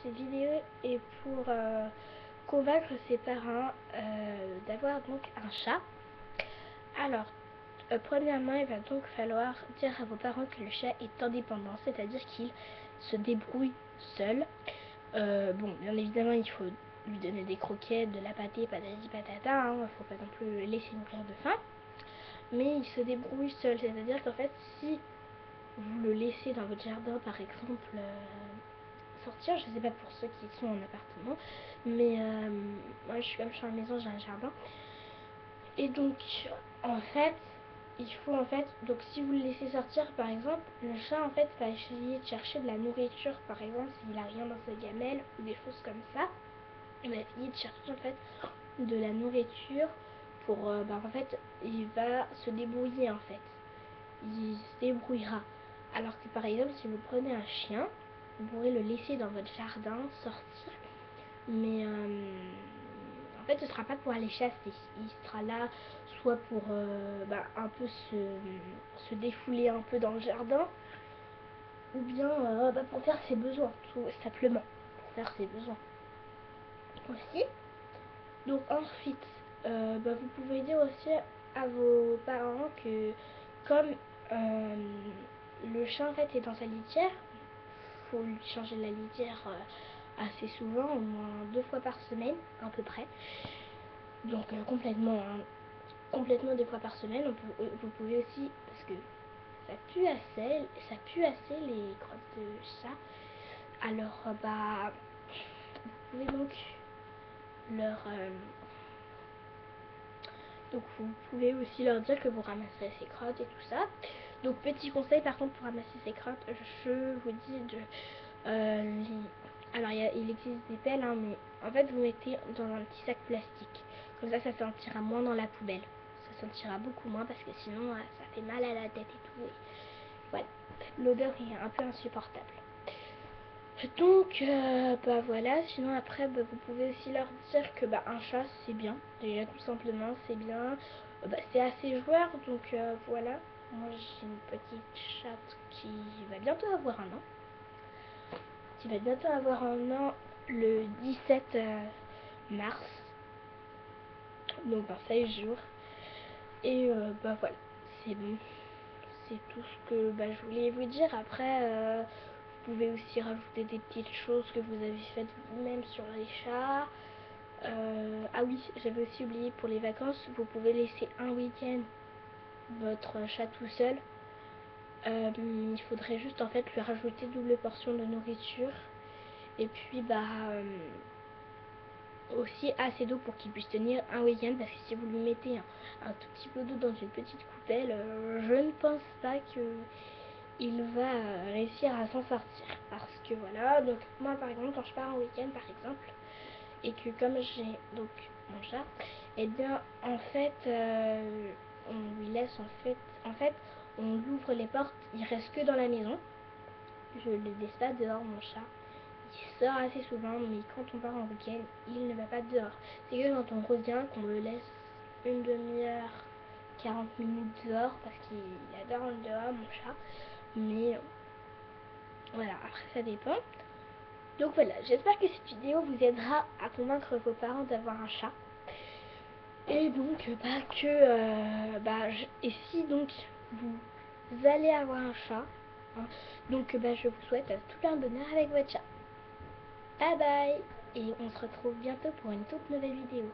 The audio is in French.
cette vidéo est pour convaincre ses parents d'avoir donc un chat. Alors, premièrement, il va donc falloir dire à vos parents que le chat est indépendant, c'est-à-dire qu'il se débrouille seul. Bon, bien évidemment, il faut lui donner des croquettes, de la pâtée, patati patata, hein, faut pas non plus le laisser mourir de faim. Mais il se débrouille seul, c'est-à-dire qu'en fait, si vous le laissez dans votre jardin, par exemple, sortir, je sais pas pour ceux qui sont en appartement, mais moi je suis comme je suis en maison, j'ai un jardin. Et donc, en fait, il faut en fait, donc si vous le laissez sortir, par exemple, le chat en fait va essayer de chercher de la nourriture, par exemple, s'il a rien dans sa gamelle ou des choses comme ça, il va essayer de chercher en fait de la nourriture pour, en fait, il va se débrouiller en fait. Il se débrouillera. Alors que par exemple, si vous prenez un chien, vous pourrez le laisser dans votre jardin, sortir, mais en fait ce sera pas pour aller chasser. Il sera là soit pour un peu se défouler un peu dans le jardin, ou bien pour faire ses besoins, tout simplement, pour faire ses besoins aussi. Donc ensuite, vous pouvez dire aussi à vos parents que comme le chat en fait est dans sa litière, faut lui changer la litière assez souvent, au moins 2 fois par semaine à peu près. Donc complètement 2 fois par semaine. Vous pouvez aussi, parce que ça pue assez les crottes de chat. Alors vous pouvez donc leur donc vous pouvez aussi leur dire que vous ramasserez ces crottes et tout ça. Donc petit conseil par contre pour ramasser ces crottes, je vous dis de alors il existe des pelles, hein, mais en fait vous mettez dans un petit sac plastique. Comme ça sentira moins dans la poubelle. Ça sentira beaucoup moins parce que sinon ça fait mal à la tête et tout. Et voilà, l'odeur est un peu insupportable. Donc voilà, sinon après vous pouvez aussi leur dire que un chat c'est bien, déjà tout simplement c'est bien, c'est assez joueur, donc voilà. Moi j'ai une petite chatte qui va bientôt avoir un an, le 17 mars, donc dans 16 jours. Et voilà, c'est bon, c'est tout ce que je voulais vous dire. Après vous pouvez aussi rajouter des petites choses que vous avez faites vous-même sur les chats. Ah oui, j'avais aussi oublié, pour les vacances, vous pouvez laisser un week-end votre chat tout seul. Il faudrait juste en fait lui rajouter double portion de nourriture. Et puis aussi assez d'eau pour qu'il puisse tenir un week-end, parce que si vous lui mettez un tout petit peu d'eau dans une petite coupelle, je ne pense pas qu'il va réussir à s'en sortir, parce que voilà. Donc moi par exemple quand je pars en week-end par exemple, et que comme j'ai donc mon chat, et bien en fait on lui laisse en fait on l'ouvre les portes, il reste que dans la maison, je le laisse pas dehors mon chat. Il sort assez souvent, mais quand on part en week-end, il ne va pas dehors. C'est que quand on revient qu'on le laisse une demi-heure, 40 minutes dehors, parce qu'il adore le dehors, mon chat. Mais voilà, après ça dépend. Donc voilà, j'espère que cette vidéo vous aidera à convaincre vos parents d'avoir un chat. Et donc, et si donc vous allez avoir un chat, hein, donc je vous souhaite tout plein de bonheur avec votre chat. Bye bye, et on se retrouve bientôt pour une toute nouvelle vidéo.